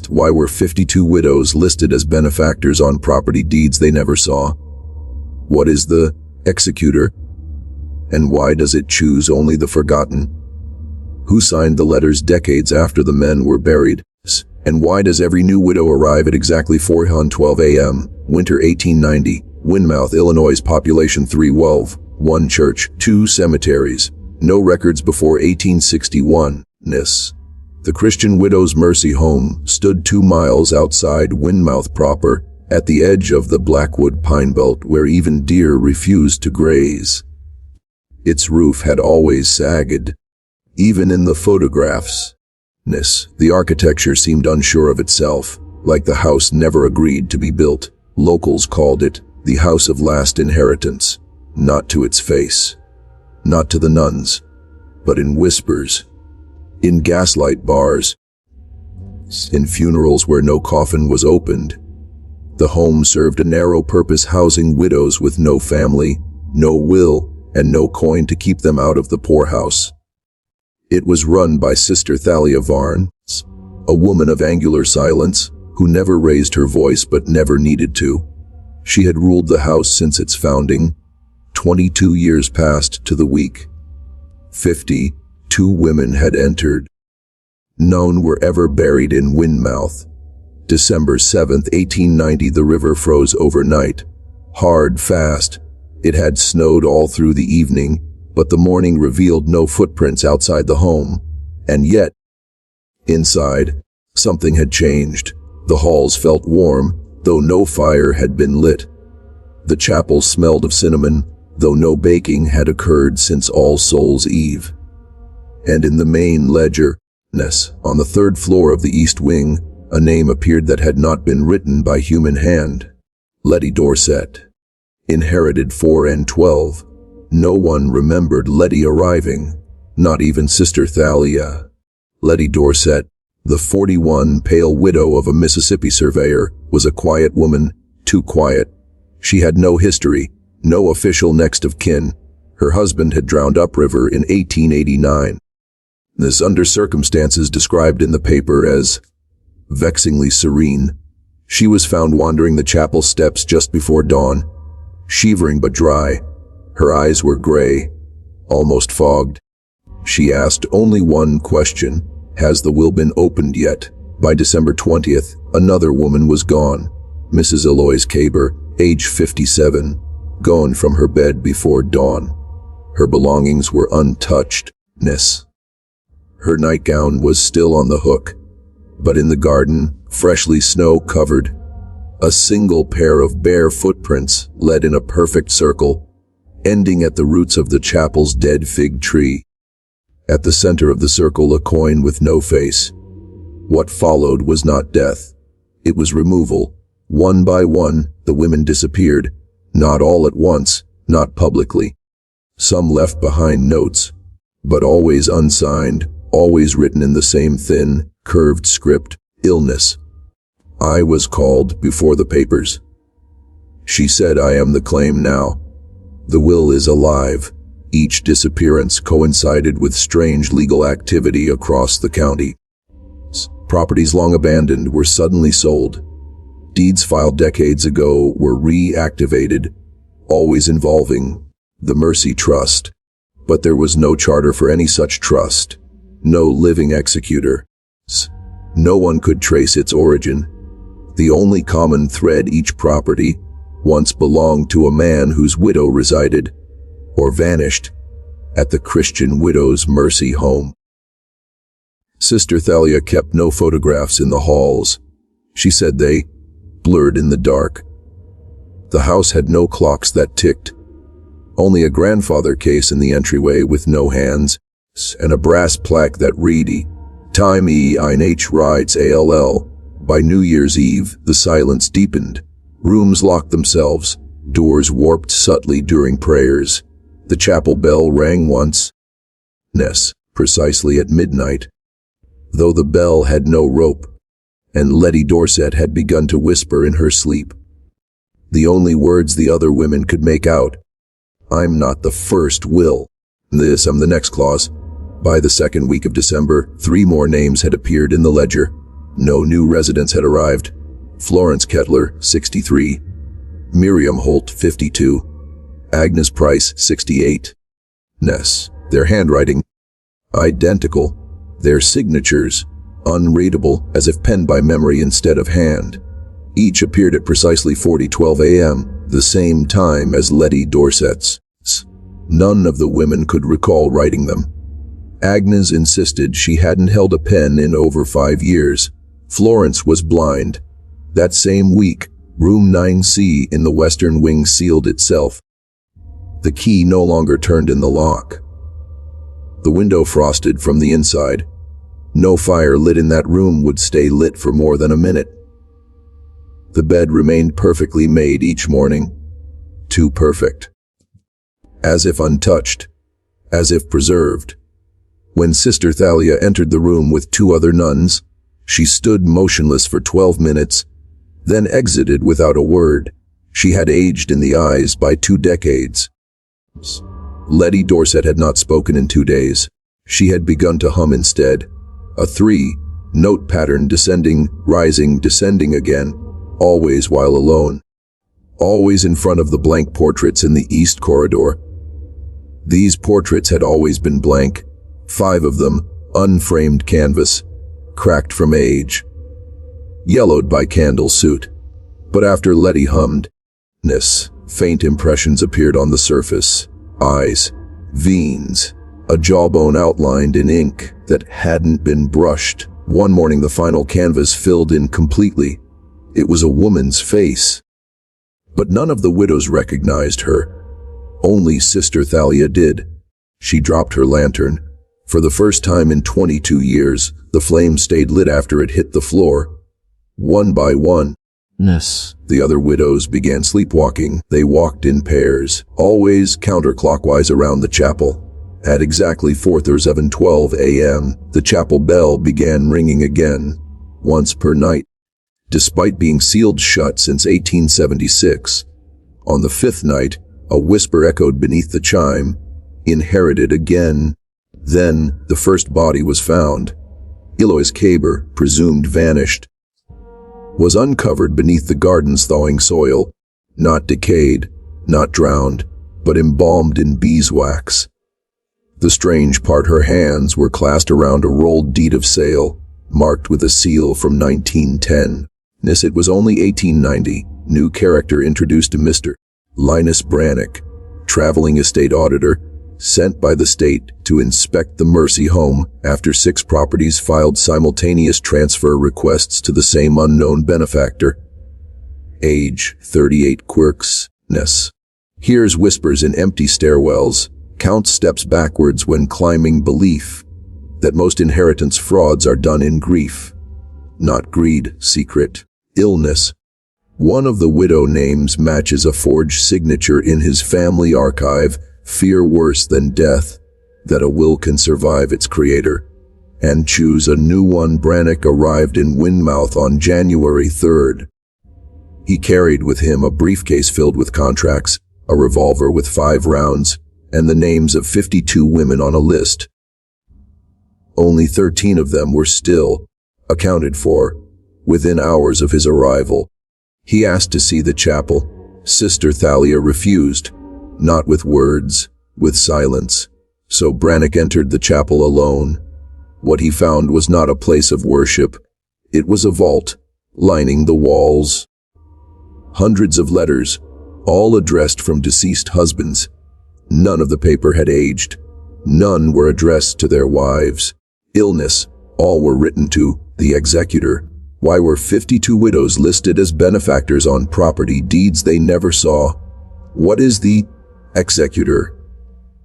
Why were 52 widows listed as benefactors on property deeds they never saw? What is the executor? And why does it choose only the forgotten? Who signed the letters decades after the men were buried? And why does every new widow arrive at exactly 4:12 a.m., winter 1890, Windmouth, Illinois, population 312, 1 church, 2 cemeteries, no records before 1861. The Christian Widow's Mercy Home stood 2 miles outside Windmouth proper, at the edge of the Blackwood pine belt where even deer refused to graze. Its roof had always sagged, even in the photographs. The architecture seemed unsure of itself, like the house never agreed to be built. Locals called it the House of Last Inheritance, not to its face, not to the nuns, but in whispers, in gaslight bars, in funerals where no coffin was opened. The home served a narrow purpose, housing widows with no family, no will, and no coin to keep them out of the poorhouse. It was run by Sister Thalia Varn, a woman of angular silence, who never raised her voice but never needed to. She had ruled the house since its founding. 22 years passed to the week. 52 women had entered. None were ever buried in Windmouth. December 7, 1890, the river froze overnight. Hard, fast. It had snowed all through the evening, but the morning revealed no footprints outside the home. And yet, inside, something had changed. The halls felt warm, though no fire had been lit. The chapel smelled of cinnamon, though no baking had occurred since All Souls' Eve. And in the main ledger, on the 3rd floor of the east wing, a name appeared that had not been written by human hand. Letty Dorset. Inherited 4 and 12. No one remembered Letty arriving, not even Sister Thalia. Letty Dorset, the 41, pale widow of a Mississippi surveyor, was a quiet woman, too quiet. She had no history, no official next of kin. Her husband had drowned upriver in 1889. This under circumstances described in the paper as vexingly serene. She was found wandering the chapel steps just before dawn, shivering but dry. Her eyes were gray, almost fogged. She asked only one question: has the will been opened yet? By December 20th, another woman was gone. Mrs. Eloise Caber, age 57, gone from her bed before dawn. Her belongings were untouched. Her nightgown was still on the hook, but in the garden, freshly snow-covered, a single pair of bare footprints led in a perfect circle, ending at the roots of the chapel's dead fig tree. At the center of the circle, a coin with no face. What followed was not death. It was removal. One by one, the women disappeared, not all at once, not publicly. Some left behind notes, but always unsigned, always written in the same thin, curved script: illness. I was called before the papers. She said, I am the claim now. The will is alive. Each disappearance coincided with strange legal activity across the county. Properties long abandoned were suddenly sold. Deeds filed decades ago were reactivated, always involving the Mercy Trust. But there was no charter for any such trust, no living executor. No one could trace its origin. The only common thread: each property once belonged to a man whose widow resided, or vanished, at the Christian Widow's Mercy Home. Sister Thalia kept no photographs in the halls. She said they blurred in the dark. The house had no clocks that ticked, only a grandfather case in the entryway with no hands, and a brass plaque that read, Time EINH rides ALL. By New Year's Eve, the silence deepened. Rooms locked themselves, doors warped subtly during prayers. The chapel bell rang once, precisely at midnight, though the bell had no rope, and Letty Dorset had begun to whisper in her sleep. The only words the other women could make out: I'm not the first will. I'm the next clause. By the 2nd week of December, 3 more names had appeared in the ledger. No new residents had arrived. Florence Kettler, 63. Miriam Holt, 52. Agnes Price, 68. Ness. Their handwriting, identical. Their signatures, unreadable, as if penned by memory instead of hand. Each appeared at precisely 40:12 a.m., the same time as Letty Dorset's. None of the women could recall writing them. Agnes insisted she hadn't held a pen in over 5 years. Florence was blind. That same week, room 9C in the western wing sealed itself. The key no longer turned in the lock. The window frosted from the inside. No fire lit in that room would stay lit for more than a minute. The bed remained perfectly made each morning. Too perfect. As if untouched. As if preserved. When Sister Thalia entered the room with 2 other nuns, she stood motionless for 12 minutes, then exited without a word. She had aged in the eyes by 2 decades. Letty Dorset had not spoken in 2 days. She had begun to hum instead. A 3-note pattern, descending, rising, descending again, always while alone. Always in front of the blank portraits in the east corridor. These portraits had always been blank, 5 of them, unframed canvas, cracked from age, yellowed by candle soot. But after Letty hummed, faint impressions appeared on the surface. Eyes, veins, a jawbone outlined in ink that hadn't been brushed. One morning the final canvas filled in completely. It was a woman's face. But none of the widows recognized her. Only Sister Thalia did. She dropped her lantern. For the first time in 22 years, the flame stayed lit after it hit the floor. One by one, the other widows began sleepwalking. They walked in pairs, always counterclockwise around the chapel. At exactly 4:07:12 a.m., the chapel bell began ringing again, once per night. Despite being sealed shut since 1876, on the 5th night, a whisper echoed beneath the chime, "Inherited again." Then, the first body was found. Eloise Caber, presumed vanished, was uncovered beneath the garden's thawing soil, not decayed, not drowned, but embalmed in beeswax. The strange part, her hands were clasped around a rolled deed of sale, marked with a seal from 1910. It was only 1890. New character introduced to Mr. Linus Brannock, traveling estate auditor, sent by the state to inspect the Mercy home after 6 properties filed simultaneous transfer requests to the same unknown benefactor. Age, 38, quirks, hears whispers in empty stairwells, counts steps backwards when climbing, belief that most inheritance frauds are done in grief, not greed, secret, illness. One of the widow names matches a forged signature in his family archive, fear worse than death, that a will can survive its creator, and choose a new one. Brannock arrived in Windmouth on January 3rd. He carried with him a briefcase filled with contracts, a revolver with 5 rounds, and the names of 52 women on a list. Only 13 of them were still accounted for within hours of his arrival. He asked to see the chapel. Sister Thalia refused, not with words, with silence. So Brannock entered the chapel alone. What he found was not a place of worship. It was a vault, lining the walls. Hundreds of letters, all addressed from deceased husbands. None of the paper had aged. None were addressed to their wives. Illness, all were written to the Executor. Why were 52 widows listed as benefactors on property deeds they never saw? What is the Executor?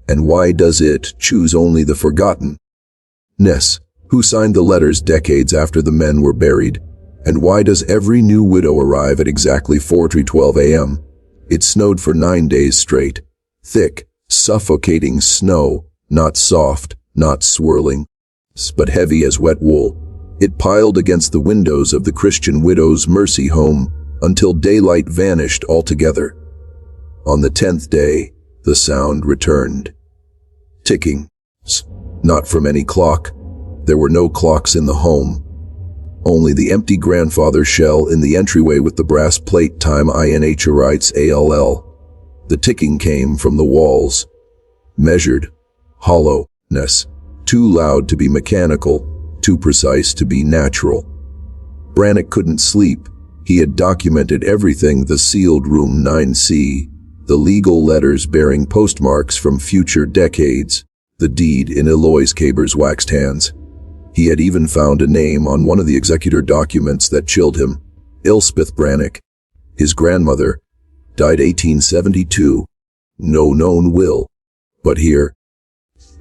And why does it choose only the forgotten? Who signed the letters decades after the men were buried? And why does every new widow arrive at exactly 4:12 a.m.? It snowed for 9 days straight. Thick, suffocating snow, not soft, not swirling, but heavy as wet wool. It piled against the windows of the Christian widows' Mercy home until daylight vanished altogether. On the 10th day, the sound returned. Ticking. Not from any clock. There were no clocks in the home. Only the empty grandfather shell in the entryway with the brass plate time INHRites ALL. The ticking came from the walls. Measured. Hollowness. Too loud to be mechanical, too precise to be natural. Brannick couldn't sleep. He had documented everything: the sealed room 9C, the legal letters bearing postmarks from future decades, the deed in Eloise Caber's waxed hands. He had even found a name on one of the executor documents that chilled him: Elspeth Brannick. His grandmother died 1872. No known will. But here,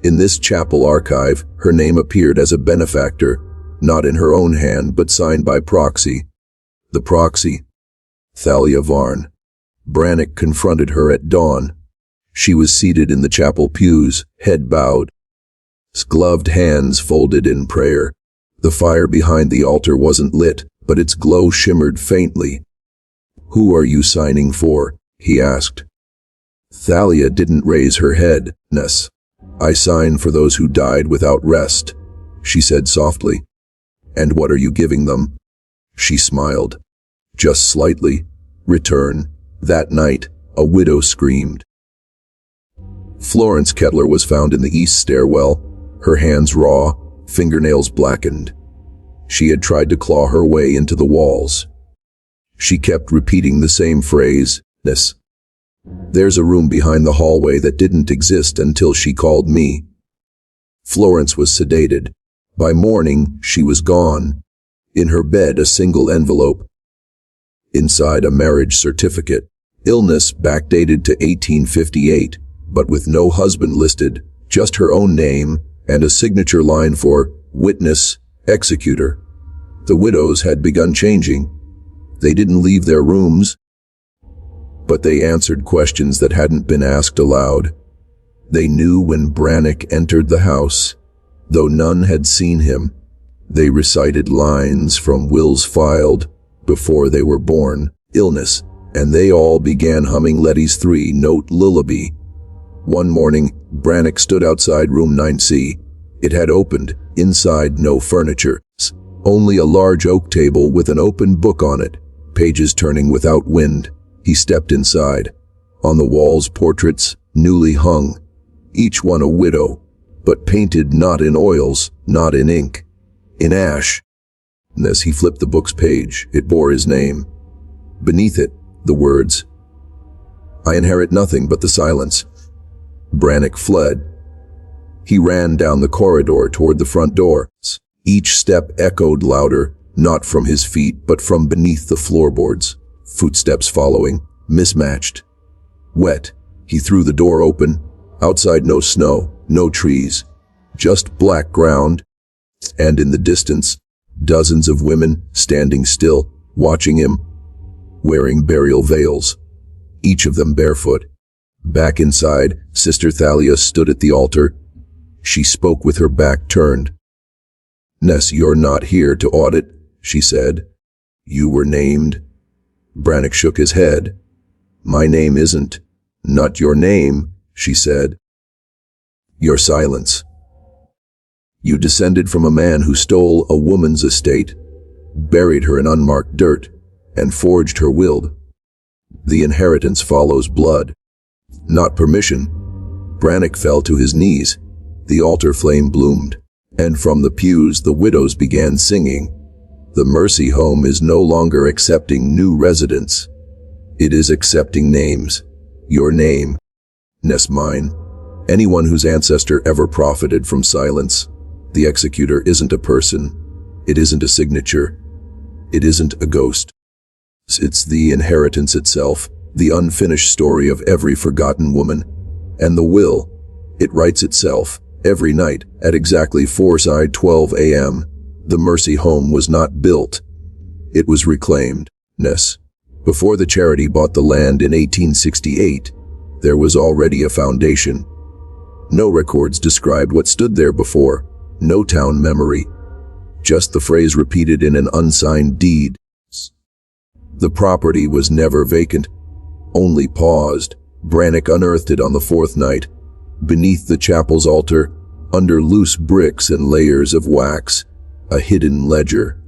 in this chapel archive, her name appeared as a benefactor, not in her own hand but signed by proxy. The proxy, Thalia Varn. Brannick confronted her at dawn. She was seated in the chapel pews, head bowed, gloved hands folded in prayer. The fire behind the altar wasn't lit, but its glow shimmered faintly. "Who are you signing for?" he asked. Thalia didn't raise her head. "Ness. I sign for those who died without rest," she said softly. "And what are you giving them?" She smiled. "Just slightly. Return." That night, a widow screamed. Florence Kettler was found in the east stairwell, her hands raw, fingernails blackened. She had tried to claw her way into the walls. She kept repeating the same phrase, "Ness. There's a room behind the hallway that didn't exist until she called me." Florence was sedated. By morning, she was gone. In her bed, a single envelope. Inside, a marriage certificate. Illness backdated to 1858, but with no husband listed, just her own name and a signature line for witness, executor. The widows had begun changing. They didn't leave their rooms, but they answered questions that hadn't been asked aloud. They knew when Brannick entered the house, though none had seen him. They recited lines from wills filed before they were born, illness, and they all began humming Letty's three-note lullaby. One morning, Brannick stood outside room 9C. It had opened. Inside, no furniture. Only a large oak table with an open book on it, pages turning without wind. He stepped inside. On the walls, portraits, newly hung. Each one a widow, but painted not in oils, not in ink, in ash. As he flipped the book's page, it bore his name. Beneath it, the words, "I inherit nothing but the silence." Brannick fled. He ran down the corridor toward the front door. Each step echoed louder, not from his feet, but from beneath the floorboards. Footsteps following, mismatched. Wet, he threw the door open. Outside, no snow, no trees, just black ground. And in the distance, dozens of women standing still, watching him, wearing burial veils, each of them barefoot. Back inside, Sister Thalia stood at the altar. She spoke with her back turned. "Ness, you're not here to audit," she said. "You were named." Brannick shook his head. "My name isn't." "Not your name," she said. "Your silence. You descended from a man who stole a woman's estate, buried her in unmarked dirt, and forged her will. The inheritance follows blood, not permission." Brannick fell to his knees. The altar flame bloomed, and from the pews the widows began singing. The Mercy Home is no longer accepting new residents. It is accepting names. Your name. Ness, mine. Anyone whose ancestor ever profited from silence. The executor isn't a person. It isn't a signature. It isn't a ghost. It's the inheritance itself, the unfinished story of every forgotten woman. And the will, it writes itself, every night, at exactly 4:12 a.m. The Mercy Home was not built. It was reclaimed. Ness. Before the charity bought the land in 1868, there was already a foundation. No records described what stood there before. No town memory. Just the phrase repeated in an unsigned deed. The property was never vacant, only paused. Brannick unearthed it on the fourth night, beneath the chapel's altar, under loose bricks and layers of wax, a hidden ledger.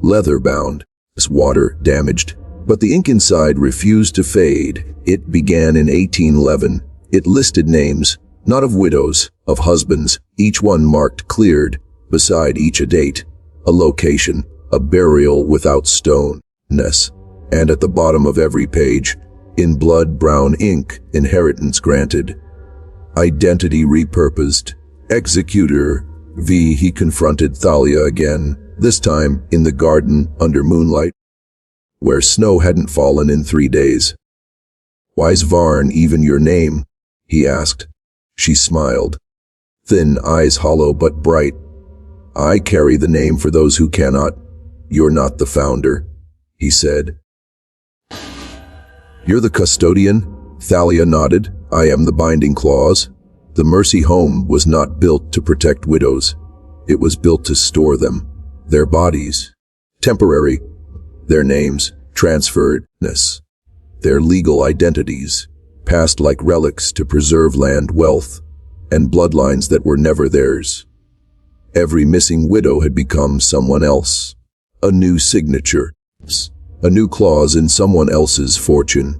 leather-bound, water damaged, but the ink inside refused to fade. It began in 1811. It listed names, not of widows, of husbands, each one marked cleared, beside each a date, a location, a burial without stone-ness, and at the bottom of every page, in blood-brown ink, inheritance granted. Identity repurposed. Executor. He confronted Thalia again, this time in the garden under moonlight, where snow hadn't fallen in 3 days. "Why's Varn even your name?" he asked. She smiled, thin eyes hollow but bright. "I carry the name for those who cannot. You're not the founder," he said. "You're the custodian?" Thalia nodded. "I am the binding clause." The Mercy Home was not built to protect widows. It was built to store them, their bodies, temporary, their names, transferredness, their legal identities, passed like relics to preserve land wealth, and bloodlines that were never theirs. Every missing widow had become someone else, a new signature, a new clause in someone else's fortune.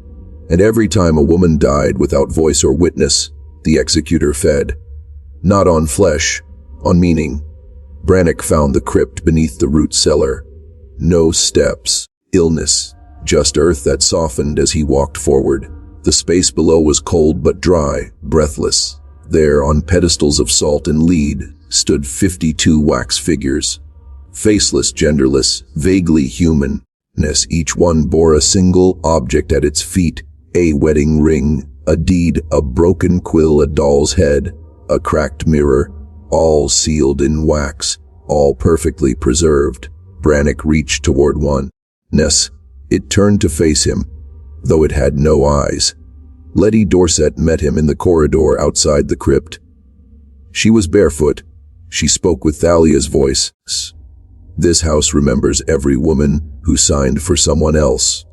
And every time a woman died without voice or witness, the executor fed. Not on flesh, on meaning. Brannock found the crypt beneath the root cellar. No steps, illness, just earth that softened as he walked forward. The space below was cold but dry, breathless. There, on pedestals of salt and lead, stood 52 wax figures. Faceless, genderless, vaguely humanness. Each one bore a single object at its feet, a wedding ring, a deed, a broken quill, a doll's head, a cracked mirror, all sealed in wax, all perfectly preserved. Brannock reached toward one. It turned to face him, though it had no eyes. Letty Dorset met him in the corridor outside the crypt. She was barefoot. She spoke with Thalia's voice. "This house remembers every woman who signed for someone else.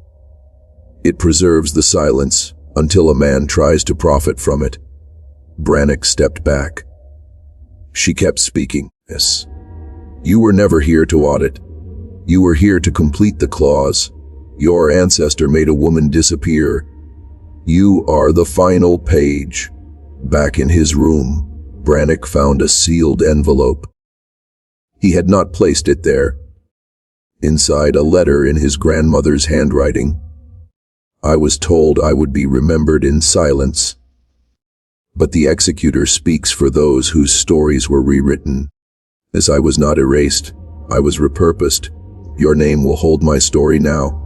It preserves the silence until a man tries to profit from it." Brannock stepped back. She kept speaking. "You were never here to audit. You were here to complete the clause. Your ancestor made a woman disappear. You are the final page." Back in his room, Brannock found a sealed envelope. He had not placed it there. Inside, a letter in his grandmother's handwriting. "I was told I would be remembered in silence. But the executor speaks for those whose stories were rewritten. As I was not erased, I was repurposed. Your name will hold my story now."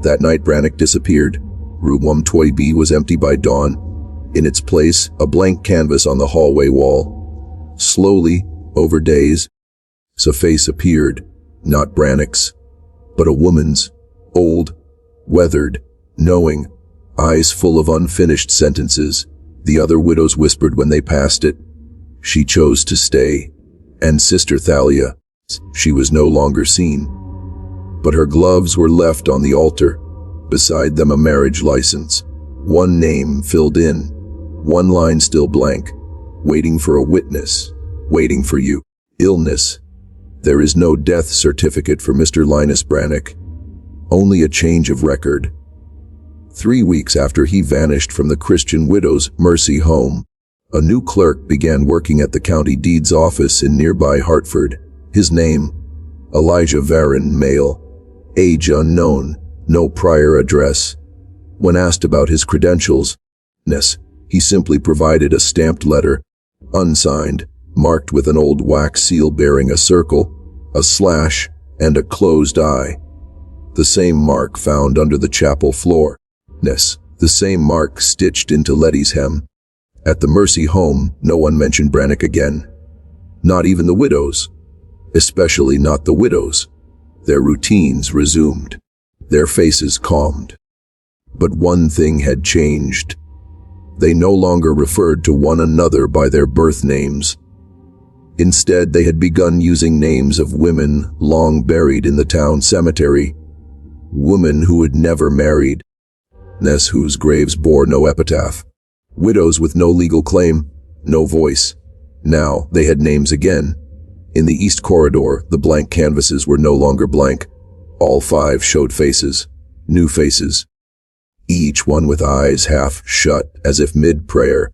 That night, Brannock disappeared. Room 120B was empty by dawn. In its place, a blank canvas on the hallway wall. Slowly, over days, a face appeared, not Brannock's, but a woman's, old, weathered, knowing, eyes full of unfinished sentences. The other widows whispered when they passed it. She chose to stay. And Sister Thalia, she was no longer seen. But her gloves were left on the altar. Beside them, a marriage license. One name filled in. One line still blank. Waiting for a witness. Waiting for you. Illness. There is no death certificate for Mr. Linus Brannock. Only a change of record. 3 weeks after he vanished from the Christian Widows' Mercy Home, a new clerk began working at the county deeds office in nearby Hartford. His name, Elijah Varon, male. Age unknown, no prior address. When asked about his credentials, he simply provided a stamped letter, unsigned, marked with an old wax seal bearing a circle, a slash, and a closed eye. The same mark found under the chapel floor. The same mark stitched into Letty's hem. At the Mercy Home, no one mentioned Brannock again. Not even the widows. Especially not the widows. Their routines resumed. Their faces calmed. But one thing had changed. They no longer referred to one another by their birth names. Instead, they had begun using names of women long buried in the town cemetery. Women who had never married. Whose graves bore no epitaph. Widows with no legal claim, no voice. Now they had names again. In the east corridor, the blank canvases were no longer blank. All 5 showed faces, new faces, each one with eyes half shut as if mid-prayer,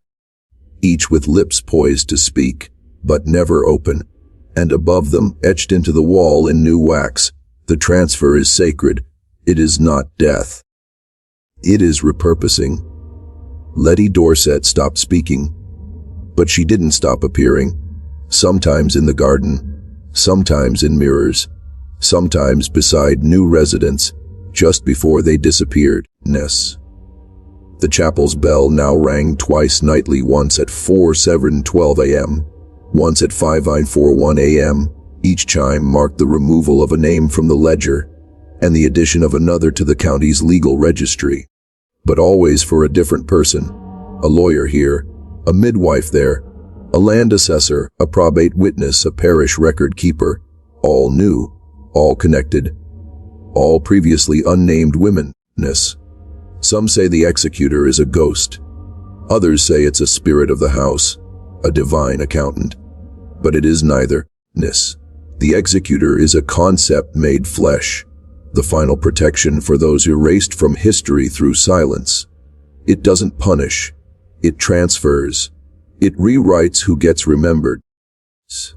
each with lips poised to speak, but never open, and above them, etched into the wall in new wax, the transfer is sacred. It is not death. It is repurposing. Letty Dorset stopped speaking, but she didn't stop appearing, sometimes in the garden, sometimes in mirrors, sometimes beside new residents, just before they disappeared. The chapel's bell now rang twice nightly, once at 4:07:12 a.m., once at 5:41 a.m. Each chime marked the removal of a name from the ledger and the addition of another to the county's legal registry. But always for a different person. A lawyer here, a midwife there, a land assessor, a probate witness, a parish record keeper, all new, all connected, all previously unnamed women. Some say the executor is a ghost. Others say it's a spirit of the house, a divine accountant. But it is neither. The executor is a concept made flesh, the final protection for those erased from history through silence. It doesn't punish. It transfers. It rewrites who gets remembered.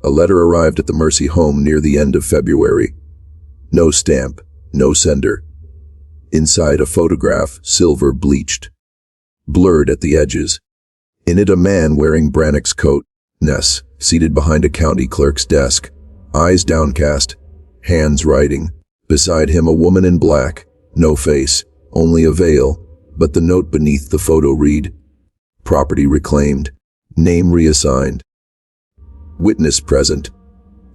A letter arrived at the Mercy home near the end of February. No stamp, no sender. Inside a photograph, silver bleached, blurred at the edges. In it a man wearing Brannock's coat, seated behind a county clerk's desk, eyes downcast, hands writing. Beside him a woman in black, no face, only a veil, but the note beneath the photo read, "Property reclaimed, name reassigned. Witness present.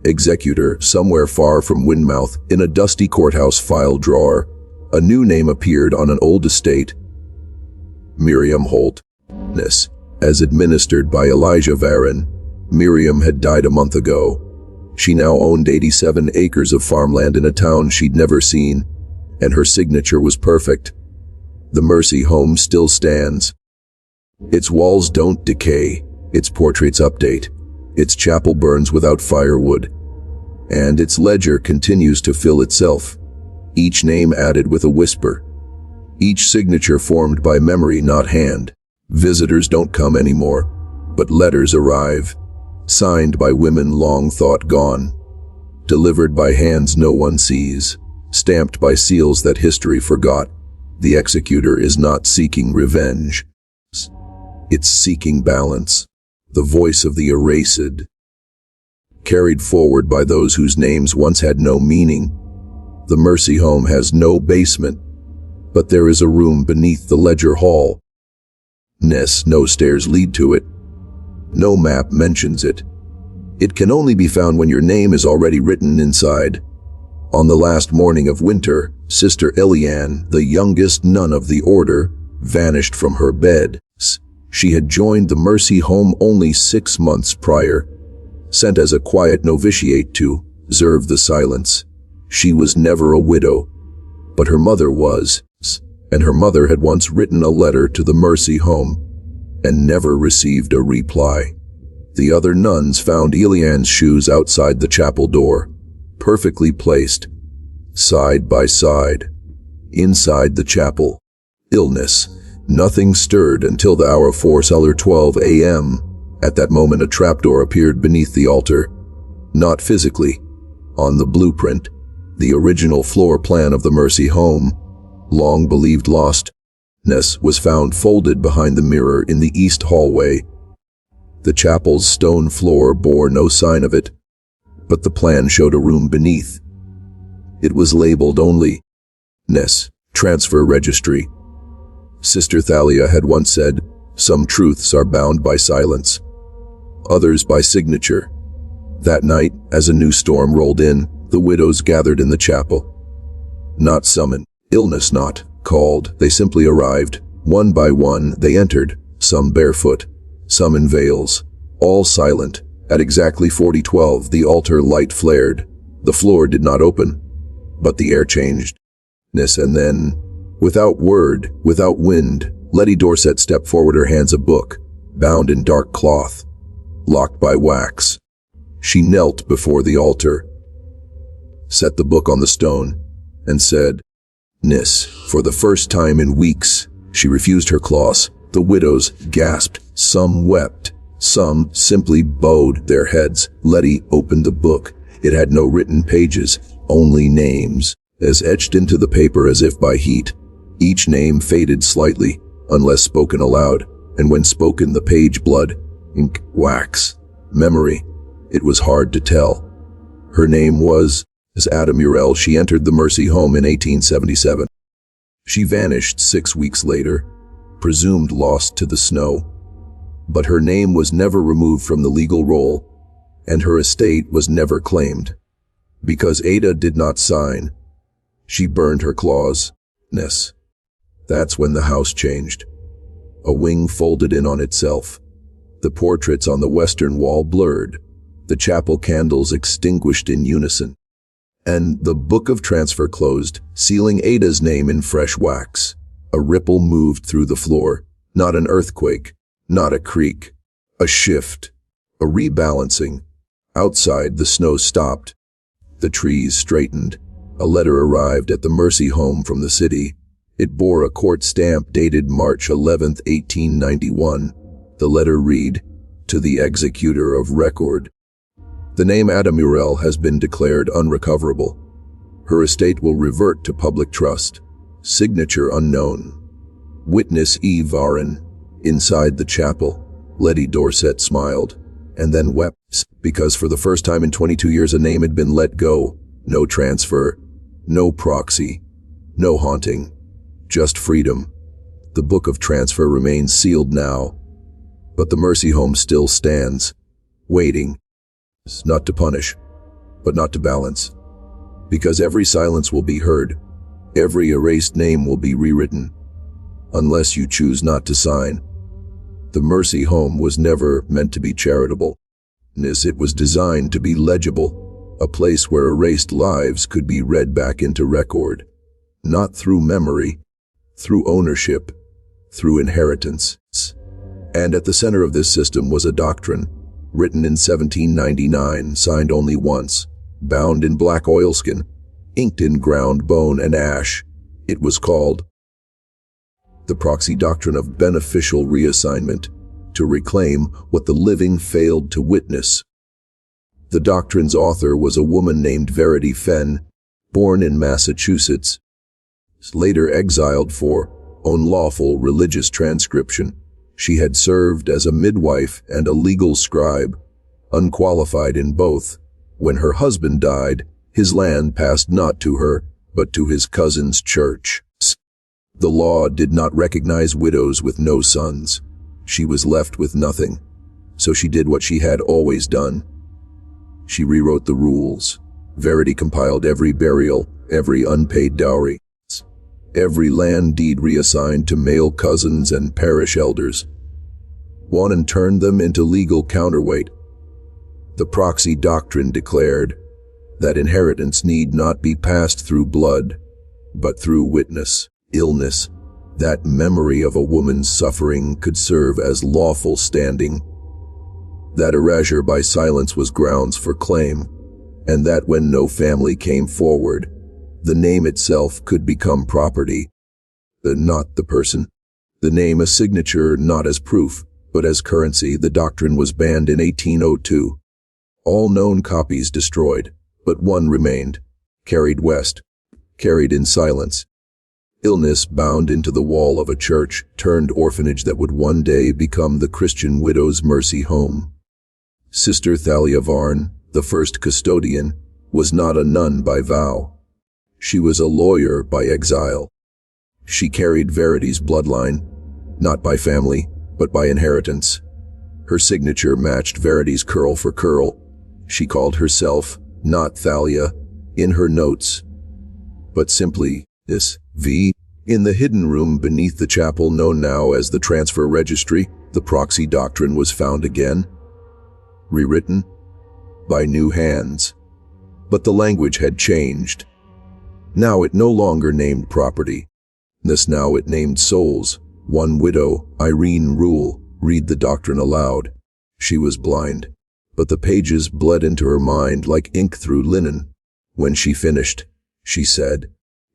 Executor somewhere far from Windmouth in a dusty courthouse file drawer. A new name appeared on an old estate. Miriam Holt. As administered by Elijah Varon. Miriam had died a month ago. She now owned 87 acres of farmland in a town she'd never seen, and her signature was perfect. The Mercy home still stands. Its walls don't decay, its portraits update, its chapel burns without firewood, and its ledger continues to fill itself, each name added with a whisper, each signature formed by memory, not hand. Visitors don't come anymore, but letters arrive, signed by women long thought gone, delivered by hands no one sees, stamped by seals that history forgot. The executor is not seeking revenge. It's seeking balance, the voice of the erased, carried forward by those whose names once had no meaning. The Mercy home has no basement, but there is a room beneath the ledger hall. No stairs lead to it. No map mentions it. It can only be found when your name is already written inside. On the last morning of winter, Sister Eliane, the youngest nun of the order, vanished from her bed. She had joined the Mercy home only 6 months prior, sent as a quiet novitiate to observe the silence. She was never a widow, but her mother was, and her mother had once written a letter to the Mercy home and never received a reply. The other nuns found Eliane's shoes outside the chapel door, perfectly placed, side by side. Inside the chapel, illness. Nothing stirred until the hour of 4:12 a.m. At that moment a trapdoor appeared beneath the altar. Not physically. On the blueprint, the original floor plan of the Mercy home, long believed lost, was found folded behind the mirror in the east hallway. The chapel's stone floor bore no sign of it, but the plan showed a room beneath. It was labeled only Transfer Registry. Sister Thalia had once said, "Some truths are bound by silence, others by signature." That night, as a new storm rolled in, the widows gathered in the chapel. Not summoned, illness not called, they simply arrived. One by one, they entered, some barefoot, some in veils, all silent. At exactly 40:12, the altar light flared. The floor did not open, but the air changed. And then, without word, without wind, Letty Dorset stepped forward, her hands a book, bound in dark cloth, locked by wax. She knelt before the altar, set the book on the stone, and said, "Nis." For the first time in weeks, she refused her claws. The widows gasped. Some wept. Some simply bowed their heads. Letty opened the book. It had no written pages, only names, as etched into the paper as if by heat. Each name faded slightly, unless spoken aloud, and when spoken the page blood, ink, wax, memory. It was hard to tell. Her name was Ada Murrell. She entered the Mercy home in 1877. She vanished 6 weeks later, presumed lost to the snow. But her name was never removed from the legal roll, and her estate was never claimed. Because Ada did not sign, she burned her claws. That's when the house changed. A wing folded in on itself. The portraits on the western wall blurred. The chapel candles extinguished in unison. And the book of transfer closed, sealing Ada's name in fresh wax. A ripple moved through the floor. Not an earthquake, not a creak. A shift, a rebalancing. Outside, the snow stopped. The trees straightened. A letter arrived at the Mercy home from the city. It bore a court stamp dated March 11, 1891. The letter read, "To the Executor of Record. The name Ada Murrell has been declared unrecoverable. Her estate will revert to public trust. Signature unknown. Witness E. Varin." Inside the chapel, Letty Dorset smiled, and then wept, because for the first time in 22 years a name had been let go. No transfer, no proxy, no haunting, just freedom. The book of transfer remains sealed now, but the Mercy home still stands, waiting, not to punish, but not to balance. Because every silence will be heard, every erased name will be rewritten, unless you choose not to sign. The Mercy home was never meant to be charitable. It was designed to be legible, a place where erased lives could be read back into record, not through memory, through ownership, through inheritance. And at the center of this system was a doctrine, written in 1799, signed only once, bound in black oilskin, inked in ground bone and ash. It was called the proxy doctrine of beneficial reassignment, to reclaim what the living failed to witness. The doctrine's author was a woman named Verity Fenn, born in Massachusetts, later exiled for unlawful religious transcription. She had served as a midwife and a legal scribe, unqualified in both. When her husband died, his land passed not to her, but to his cousin's church. The law did not recognize widows with no sons. She was left with nothing, so she did what she had always done. She rewrote the rules. Verity compiled every burial, every unpaid dowry, every land deed reassigned to male cousins and parish elders, and turned them into legal counterweight. The proxy doctrine declared that inheritance need not be passed through blood, but through witness. Illness, that memory of a woman's suffering, could serve as lawful standing. That erasure by silence was grounds for claim, and that when no family came forward, the name itself could become property. Not the person. The name a signature, not as proof, but as currency. The doctrine was banned in 1802. All known copies destroyed, but one remained, carried west, carried in silence. Illness bound into the wall of a church, turned orphanage that would one day become the Christian widow's Mercy home. Sister Thalia Varn, the first custodian, was not a nun by vow. She was a lawyer by exile. She carried Verity's bloodline, not by family, but by inheritance. Her signature matched Verity's curl for curl. She called herself, not Thalia, in her notes, but simply V. In the hidden room beneath the chapel known now as the transfer registry, the proxy doctrine was found again, rewritten by new hands. But the language had changed. Now it no longer named property. Now it named souls. One widow, Irene Rule, read the doctrine aloud. She was blind, but the pages bled into her mind like ink through linen. When she finished, she said,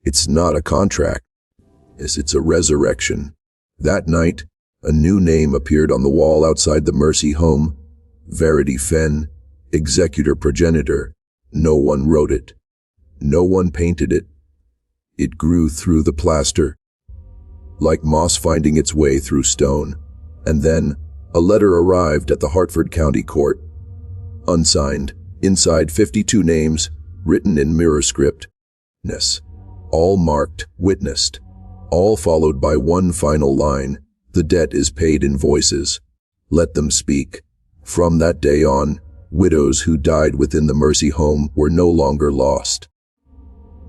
"It's not a contract. It's a resurrection." That night, a new name appeared on the wall outside the Mercy home. Verity Fen, Executor Progenitor. No one wrote it. No one painted it. It grew through the plaster, like moss finding its way through stone. And then, a letter arrived at the Hartford County Court. Unsigned, inside 52 names, written in mirror script. All marked, witnessed. All followed by one final line: "The debt is paid in voices. Let them speak." From that day on, widows who died within the Mercy home were no longer lost.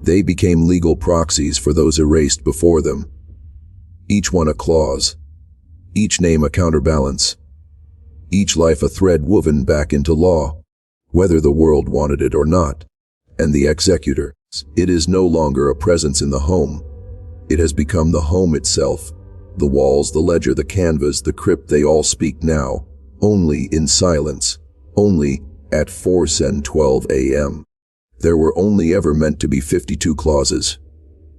They became legal proxies for those erased before them. Each one a clause. Each name a counterbalance. Each life a thread woven back into law, whether the world wanted it or not. And the executor, it is no longer a presence in the home. It has become the home itself. The walls, the ledger, the canvas, the crypt, they all speak now, only in silence, only at 4:12 a.m. There were only ever meant to be 52 clauses,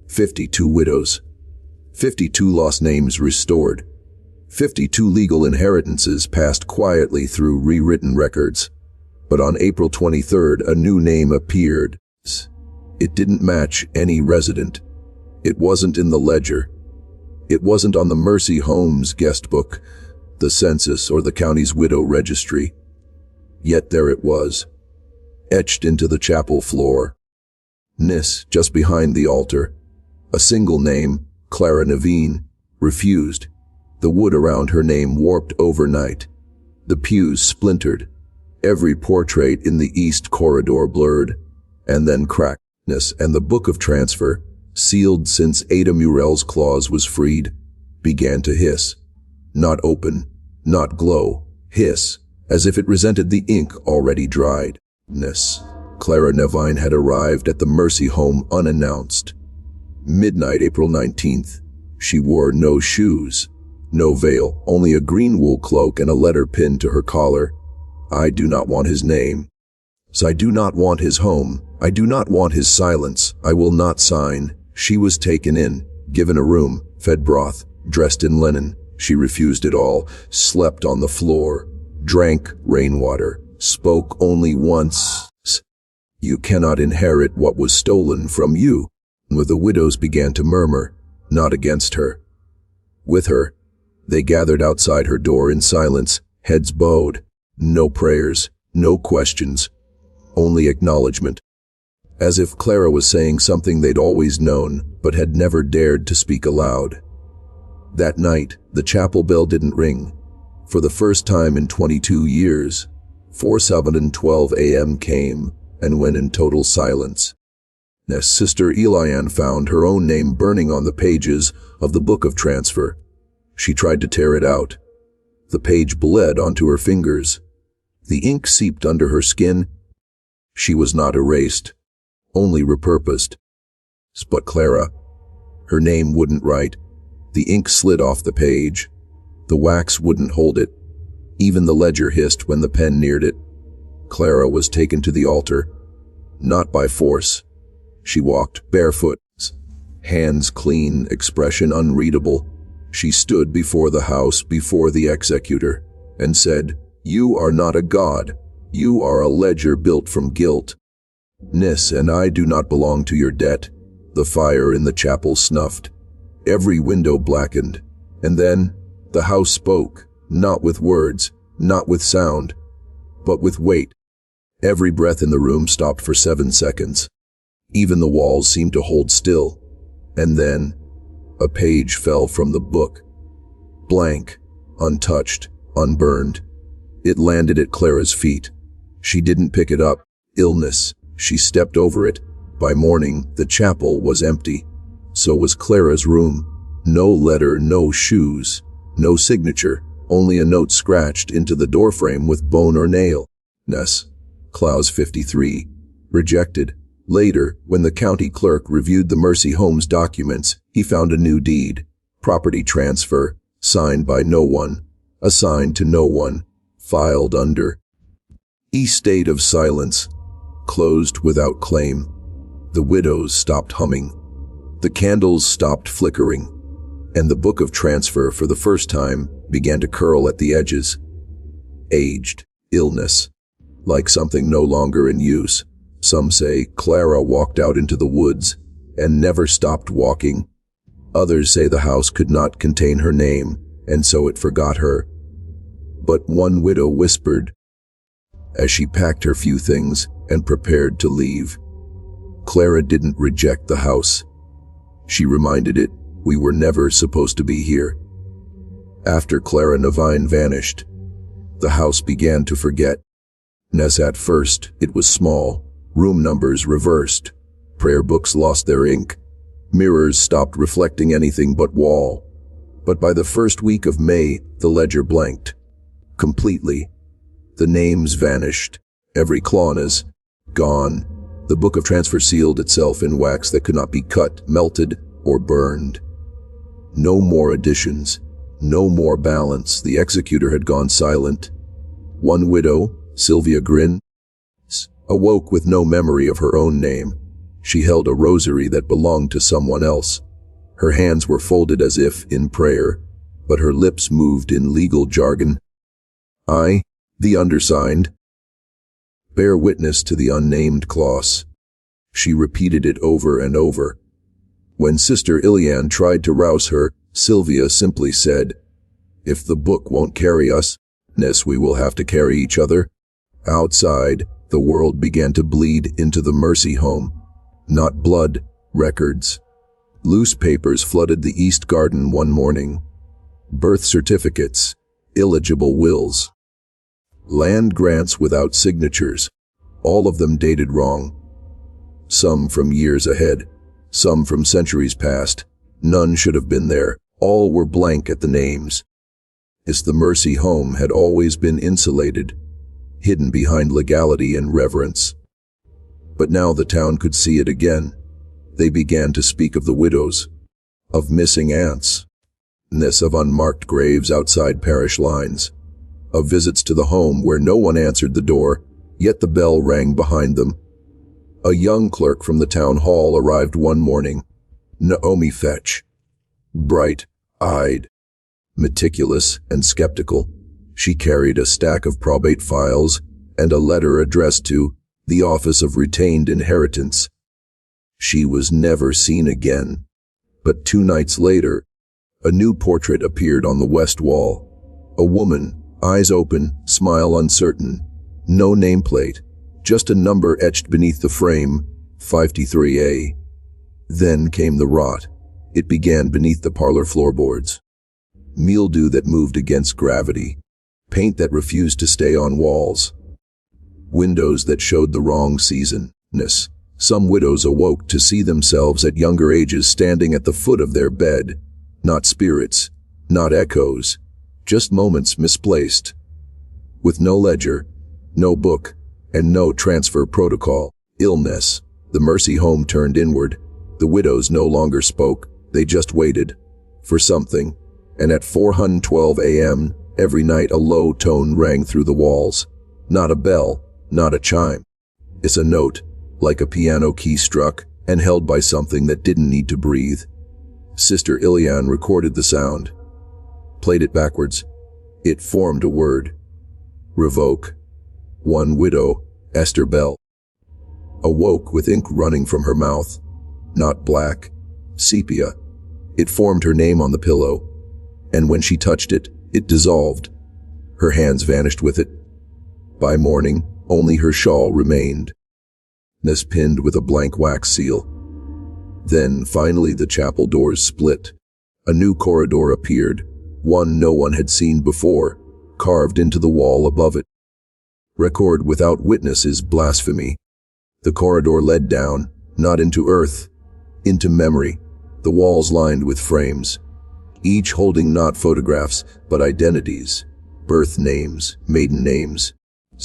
52 widows, 52 lost names restored, 52 legal inheritances passed quietly through rewritten records. But on April 23rd, a new name appeared. It didn't match any resident. It wasn't in the ledger. It wasn't on the Mercy home's guest book, the census, or the county's widow registry. Yet there it was, etched into the chapel floor. Just behind the altar. A single name, Clara Naveen, refused. The wood around her name warped overnight. The pews splintered. Every portrait in the east corridor blurred. And then cracked. And the book of transfer, sealed since Ada Murrell's clause was freed, began to hiss. Not open, not glow, hiss, as if it resented the ink already dried. Clara Naveen had arrived at the Mercy home unannounced. Midnight, April 19th. She wore no shoes, no veil, only a green wool cloak and a letter pinned to her collar. "I do not want his name. I do not want his home. I do not want his silence. I will not sign." She was taken in, given a room, fed broth, dressed in linen. She refused it all, slept on the floor, drank rainwater, spoke only once. "You cannot inherit what was stolen from you." The widows began to murmur, not against her. With her, they gathered outside her door in silence, heads bowed. No prayers, no questions, only acknowledgement. As if Clara was saying something they'd always known, but had never dared to speak aloud. That night, the chapel bell didn't ring. For the first time in 22 years, 4:12 a.m. came and went in total silence. Sister Eliane found her own name burning on the pages of the book of transfer. She tried to tear it out. The page bled onto her fingers. The ink seeped under her skin. She was not erased, only repurposed. But Clara, her name wouldn't write. The ink slid off the page. The wax wouldn't hold it. Even the ledger hissed when the pen neared it. Clara was taken to the altar, not by force. She walked barefoot, hands clean, expression unreadable. She stood before the house, before the executor, and said, "You are not a god. You are a ledger built from guilt. And I do not belong to your debt." The fire in the chapel snuffed. Every window blackened. And then the house spoke, not with words, not with sound, but with weight. Every breath in the room stopped for 7 seconds. Even the walls seemed to hold still. And then a page fell from the book. Blank, untouched, unburned. It landed at Clara's feet. She didn't pick it up. Illness. She stepped over it. By morning, the chapel was empty. So was Clara's room. No letter, no shoes, no signature, only a note scratched into the doorframe with bone or nail. Clause 53. Rejected. Later, when the county clerk reviewed the Mercy home's documents, he found a new deed. Property transfer, signed by no one, assigned to no one, filed under. A state of silence, closed without claim. The widows stopped humming. The candles stopped flickering. And the book of transfer for the first time began to curl at the edges. Aged, illness, like something no longer in use. Some say Clara walked out into the woods and never stopped walking. Others say the house could not contain her name, and so it forgot her. But one widow whispered, as she packed her few things and prepared to leave. Clara didn't reject the house. She reminded it, we were never supposed to be here. After Clara Nevine vanished, the house began to forget. At first, it was small, room numbers reversed, prayer books lost their ink, mirrors stopped reflecting anything but wall. But by the first week of May, the ledger blanked. Completely. The names vanished. Every clause gone. The book of transfer sealed itself in wax that could not be cut, melted, or burned. No more additions. No more balance. The executor had gone silent. One widow, Sylvia Grin, awoke with no memory of her own name. She held a rosary that belonged to someone else. Her hands were folded as if in prayer, but her lips moved in legal jargon. I, the undersigned, bear witness to the unnamed clause. She repeated it over and over. When Sister Ilian tried to rouse her, Sylvia simply said, if the book won't carry us, we will have to carry each other. Outside, the world began to bleed into the mercy home. Not blood, records. Loose papers flooded the East Garden one morning. Birth certificates, illegible wills. Land grants without signatures, all of them dated wrong. Some from years ahead, some from centuries past. None should have been there. All were blank at the names. The mercy home had always been insulated, hidden behind legality and reverence. But now the town could see it again. They began to speak of the widows, of missing aunts, of unmarked graves outside parish lines, of visits to the home where no one answered the door, yet the bell rang behind them. A young clerk from the town hall arrived one morning, Naomi Fetch. Bright-eyed, meticulous and skeptical, she carried a stack of probate files and a letter addressed to the Office of Retained Inheritance. She was never seen again. But 2 nights later, a new portrait appeared on the west wall. A woman, eyes open, smile uncertain, no nameplate, just a number etched beneath the frame, 53A. Then came the rot. It began beneath the parlor floorboards. Mildew that moved against gravity, paint that refused to stay on walls, windows that showed the wrong seasonness. Some widows awoke to see themselves at younger ages standing at the foot of their bed. Not spirits, not echoes, just moments misplaced. With no ledger, no book, and no transfer protocol. Illness. The mercy home turned inward. The widows no longer spoke. They just waited for something. And at 4:12 a.m., every night a low tone rang through the walls. Not a bell, not a chime. It's a note, like a piano key struck and held by something that didn't need to breathe. Sister Ilian recorded the sound, played it backwards. It formed a word. Revoke. One widow, Esther Bell, awoke with ink running from her mouth. Not black, sepia. It formed her name on the pillow, and when she touched it, it dissolved. Her hands vanished with it. By morning, only her shawl remained, pinned with a blank wax seal. Then, finally, the chapel doors split. A new corridor appeared, one no one had seen before, carved into the wall above it. Record without witness is blasphemy. The corridor led down, not into earth, into memory, the walls lined with frames, each holding not photographs, but identities, birth names, maiden names,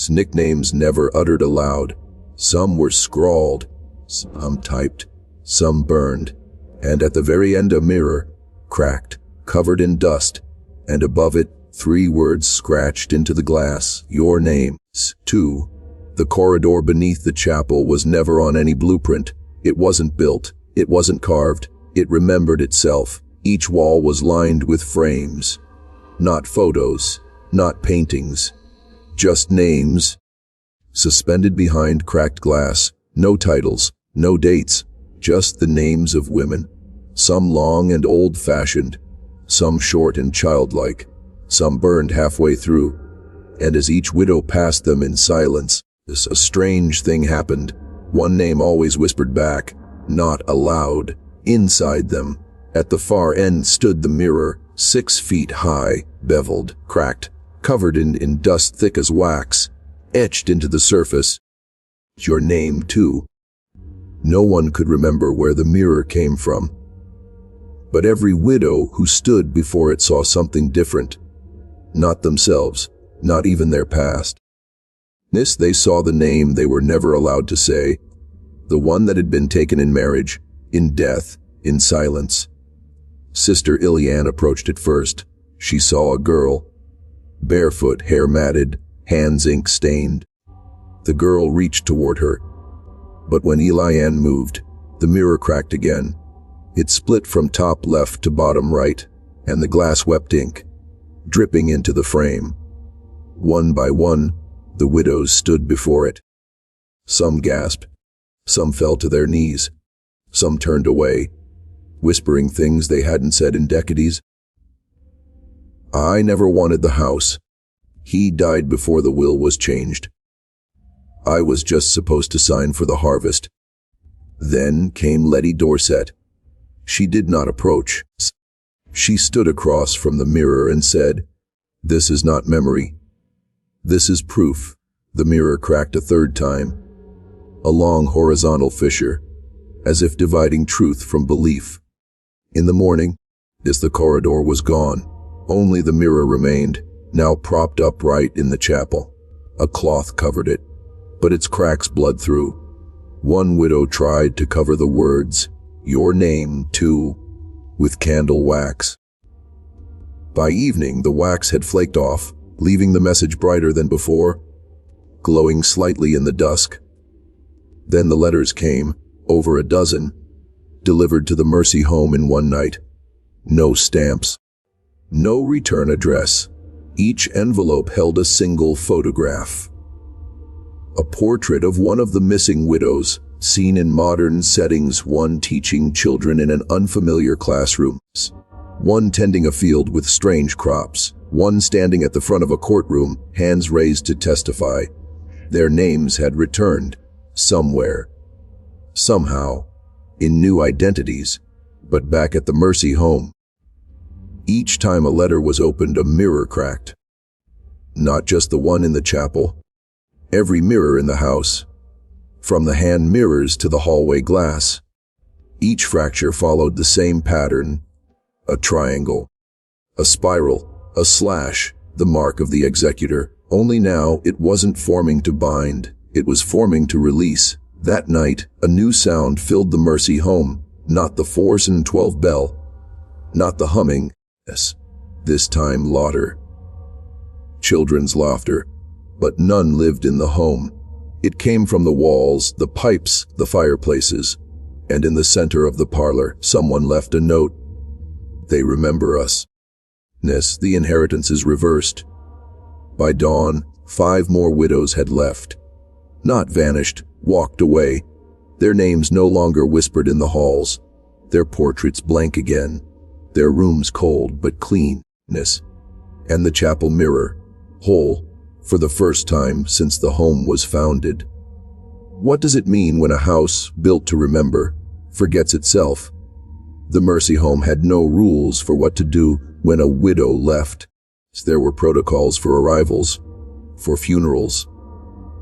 nicknames never uttered aloud. Some were scrawled, some typed, some burned, and at the very end a mirror, cracked, covered in dust, and above it 3 words scratched into the glass, your name, too. The corridor beneath the chapel was never on any blueprint. It wasn't built. It wasn't carved. It remembered itself. Each wall was lined with frames. Not photos, not paintings, just names. Suspended behind cracked glass, no titles, no dates, just the names of women. Some long and old-fashioned, some short and childlike, some burned halfway through. And as each widow passed them in silence, a strange thing happened. One name always whispered back, not aloud. Inside them, at the far end, stood the mirror, 6 feet high, beveled, cracked, covered in dust thick as wax, etched into the surface. Your name, too. No one could remember where the mirror came from. But every widow who stood before it saw something different. Not themselves, not even their past. They saw the name they were never allowed to say, the one that had been taken in marriage, in death, in silence. Sister Iliane approached it first. She saw a girl, barefoot, hair matted, hands ink-stained. The girl reached toward her, but when Iliane moved, the mirror cracked again. It split from top left to bottom right, and the glass wept ink, dripping into the frame. One by one, the widows stood before it. Some gasped, some fell to their knees, some turned away, whispering things they hadn't said in decades. I never wanted the house. He died before the will was changed. I was just supposed to sign for the harvest. Then came Letty Dorset. She did not approach. She stood across from the mirror and said, "This is not memory. This is proof." The mirror cracked a third time. A long horizontal fissure, as if dividing truth from belief. In the morning, as the corridor was gone, only the mirror remained, now propped upright in the chapel. A cloth covered it, but its cracks bled through. One widow tried to cover the words, "Your name, too," with candle wax. By evening, the wax had flaked off, leaving the message brighter than before, glowing slightly in the dusk. Then the letters came, over a dozen, delivered to the Mercy home in one night. No stamps, no return address. Each envelope held a single photograph. A portrait of one of the missing widows, seen in modern settings, one teaching children in an unfamiliar classroom, one tending a field with strange crops, one standing at the front of a courtroom, hands raised to testify. Their names had returned, somewhere, somehow, in new identities, but back at the Mercy home. Each time a letter was opened, a mirror cracked. Not just the one in the chapel. Every mirror in the house. From the hand mirrors to the hallway glass. Each fracture followed the same pattern. A triangle, a spiral, a slash, the mark of the Executor. Only now it wasn't forming to bind, it was forming to release. That night, a new sound filled the Mercy home, not the 4:12 bell, not the humming, this time laughter. Children's laughter, but none lived in the home. It came from the walls, the pipes, the fireplaces, and in the center of the parlor, someone left a note. They remember us. The inheritance is reversed. By dawn, 5 more widows had left. Not vanished, walked away. Their names no longer whispered in the halls. Their portraits blank again. Their rooms cold but clean. And the chapel mirror, whole, for the first time since the home was founded. What does it mean when a house, built to remember, forgets itself? The Mercy home had no rules for what to do when a widow left. There were protocols for arrivals, for funerals,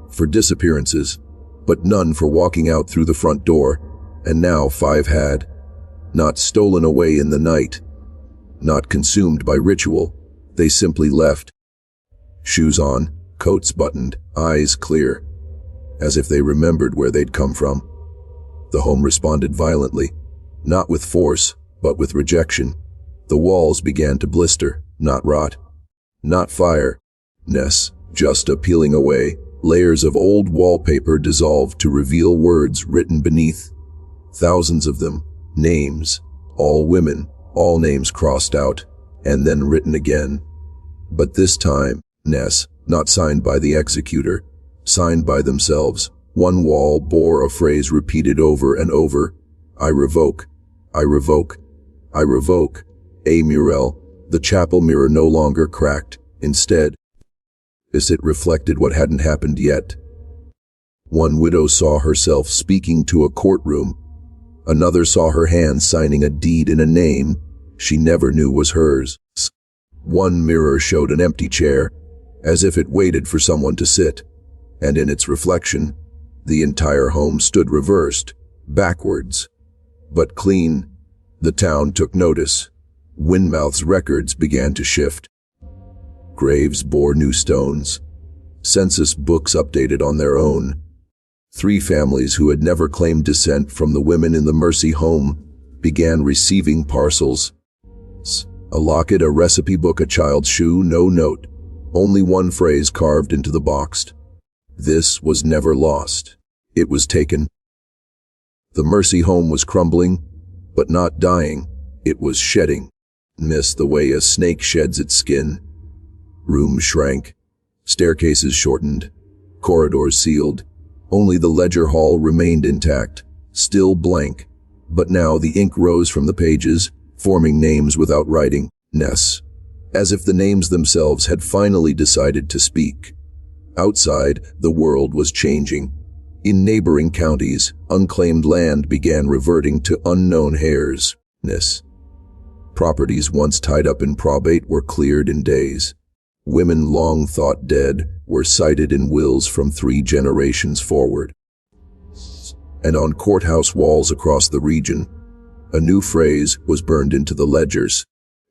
for disappearances, but none for walking out through the front door. And now 5 had. Not stolen away in the night, not consumed by ritual. They simply left. Shoes on, coats buttoned, eyes clear, as if they remembered where they'd come from. The home responded violently, not with force, but with rejection. The walls began to blister, not rot, not fire, just a peeling away, Layers of old wallpaper dissolved to reveal words written beneath. Thousands of them. Names. All women. All names crossed out. And then written again. But this time, Ness, not signed by the executor, signed by themselves. One wall bore a phrase repeated over and over. I revoke. I revoke. I revoke. A mural. The chapel mirror no longer cracked. Instead, as it reflected what hadn't happened yet. One widow saw herself speaking to a courtroom. Another saw her hand signing a deed in a name she never knew was hers. One mirror showed an empty chair, as if it waited for someone to sit, and in its reflection, the entire home stood reversed, backwards. But clean. The town took notice. Windmouth's records began to shift. Graves bore new stones. Census books updated on their own. 3 families who had never claimed descent from the women in the Mercy home began receiving parcels. A locket, a recipe book, a child's shoe, no note. Only one phrase carved into the box. This was never lost. It was taken. The Mercy home was crumbling, but not dying. It was shedding. Missed the way a snake sheds its skin. Rooms shrank. Staircases shortened. Corridors sealed. Only the ledger hall remained intact, still blank. But now the ink rose from the pages, forming names without writing. Ness. As if the names themselves had finally decided to speak. Outside, the world was changing. In neighboring counties, unclaimed land began reverting to unknown heirs. Properties once tied up in probate were cleared in days. Women long thought dead were cited in wills from 3 generations forward. And on courthouse walls across the region, a new phrase was burned into the ledgers.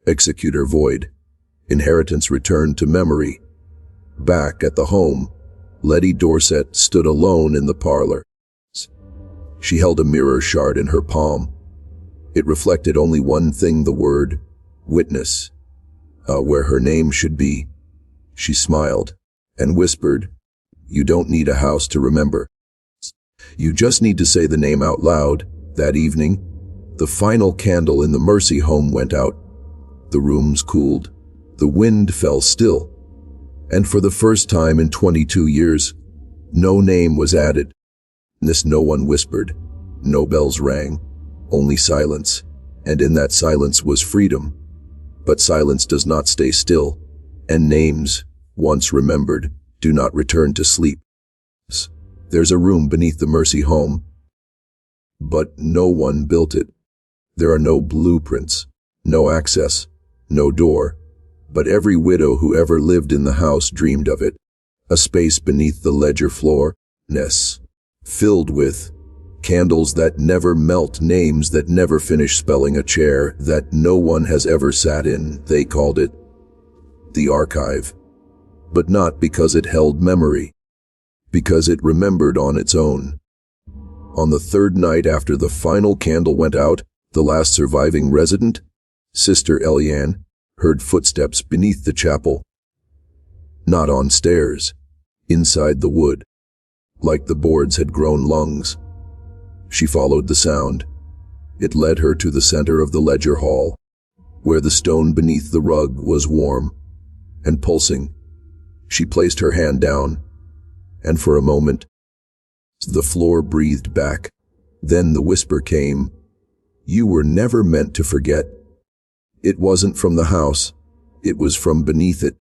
Executor void. Inheritance returned to memory. Back at the home, Letty Dorset stood alone in the parlor. She held a mirror shard in her palm. It reflected only one thing, the word, witness, where her name should be. She smiled and whispered, "You don't need a house to remember. You just need to say the name out loud." That evening, the final candle in the Mercy home went out. The rooms cooled. The wind fell still. And for the first time in 22 years, no name was added. No one whispered. No bells rang. Only silence. And in that silence was freedom. But silence does not stay still. And names, once remembered, do not return to sleep. There's a room beneath the Mercy home. But no one built it. There are no blueprints, no access, no door. But every widow who ever lived in the house dreamed of it. A space beneath the ledger floor, filled with candles that never melt, names that never finish spelling, a chair that no one has ever sat in. They called it the archive. But not because it held memory, because it remembered on its own. On the 3rd night after the final candle went out, the last surviving resident, Sister Eliane, heard footsteps beneath the chapel. Not on stairs, inside the wood, like the boards had grown lungs. She followed the sound. It led her to the center of the ledger hall, where the stone beneath the rug was warm and pulsing. She placed her hand down, and for a moment, the floor breathed back. Then the whisper came, "You were never meant to forget." It wasn't from the house. It was from beneath it.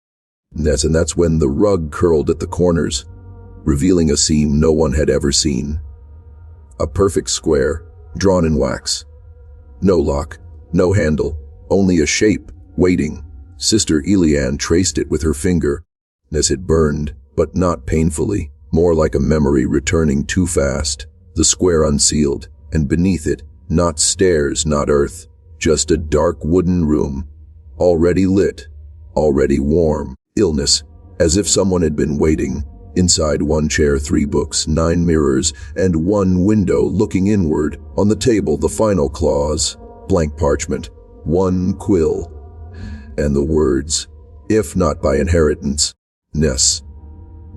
And that's when the rug curled at the corners, revealing a seam no one had ever seen. A perfect square, drawn in wax. No lock, no handle, only a shape, waiting. Sister Eliane traced it with her finger. As it burned, but not painfully, more like a memory returning too fast. The square unsealed, and beneath it, not stairs, not earth, just a dark wooden room, already lit, already warm. Illness, as if someone had been waiting. Inside, 1 chair, 3 books, 9 mirrors, and 1 window looking inward. On the table, the final clause, blank parchment, 1 quill, and the words, "If not by inheritance, Ness."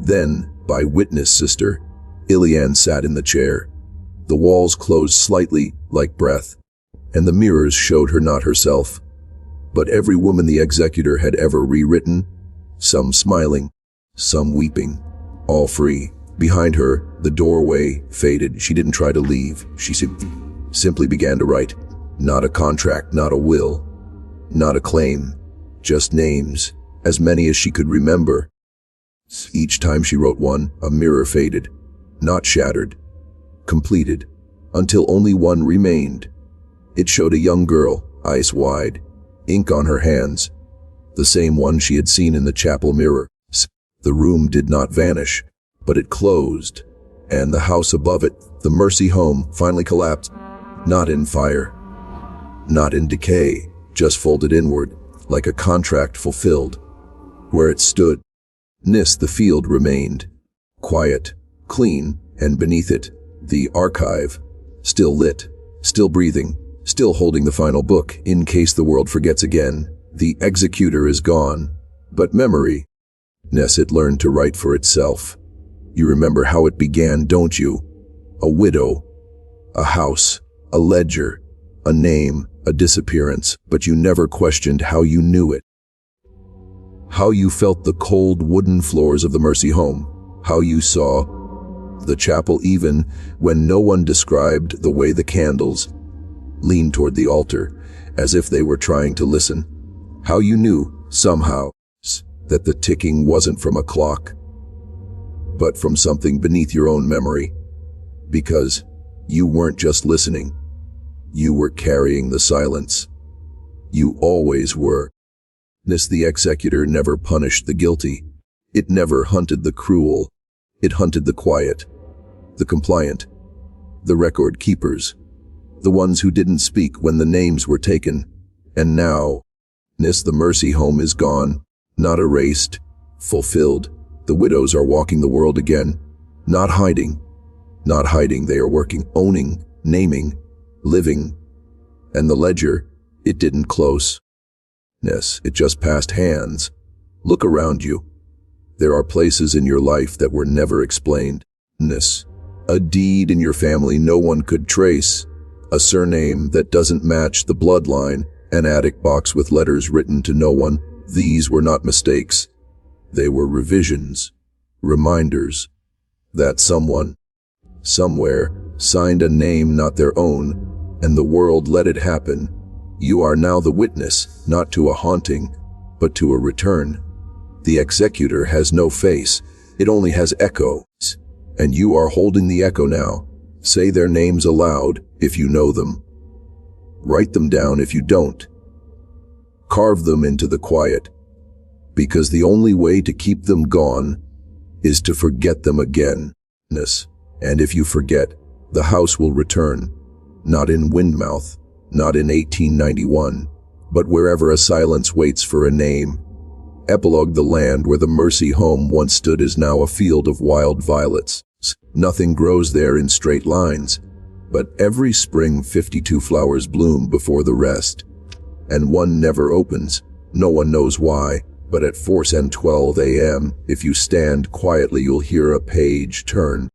Then, By witness, sister. Ilian sat in the chair. The walls closed slightly, like breath, and the mirrors showed her not herself, but every woman the Executor had ever rewritten, some smiling, some weeping, all free. Behind her, the doorway faded. She didn't try to leave. She simply began to write. Not a contract, not a will, not a claim, just names, as many as she could remember. Each time she wrote one, a mirror faded, not shattered, completed, until only one remained. It showed a young girl, eyes wide, ink on her hands, the same one she had seen in the chapel mirror. The room did not vanish, but it closed, and the house above it, the Mercy home, finally collapsed, not in fire, not in decay, just folded inward, like a contract fulfilled. Where it stood, the field remained, quiet, clean, and beneath it, the archive, still lit, still breathing, still holding the final book, in case the world forgets again. The Executor is gone, but memory, it learned to write for itself. You remember how it began, don't you? A widow, a house, a ledger, a name, a disappearance, but you never questioned how you knew it. How you felt the cold wooden floors of the Mercy home, how you saw the chapel even when no one described the way the candles leaned toward the altar, as if they were trying to listen. How you knew, somehow, that the ticking wasn't from a clock, but from something beneath your own memory, because you weren't just listening. You were carrying the silence. You always were. The Executor never punished the guilty. It never hunted the cruel. It hunted the quiet, the compliant, the record keepers, the ones who didn't speak when the names were taken. And now, the Mercy home is gone, not erased, fulfilled. The widows are walking the world again, not hiding. Not hiding, they are working, owning, naming, living. And the ledger, it didn't close. It just passed hands. Look around you. There are places in your life that were never explained. A deed in your family no one could trace. A surname that doesn't match the bloodline. An attic box with letters written to no one. These were not mistakes. They were revisions, reminders that someone, somewhere, signed a name not their own, and the world let it happen. You are now the witness, not to a haunting, but to a return. The Executor has no face, it only has echoes, and you are holding the echo now. Say their names aloud if you know them. Write them down if you don't. Carve them into the quiet, because the only way to keep them gone is to forget them again. And if you forget, the house will return, not in Windmouth, not in 1891, but wherever a silence waits for a name. Epilogue: the land where the Mercy home once stood is now a field of wild violets. Nothing grows there in straight lines, but every spring 52 flowers bloom before the rest, and one never opens. No one knows why, but at 4:12 a.m., if you stand quietly, you'll hear a page turn.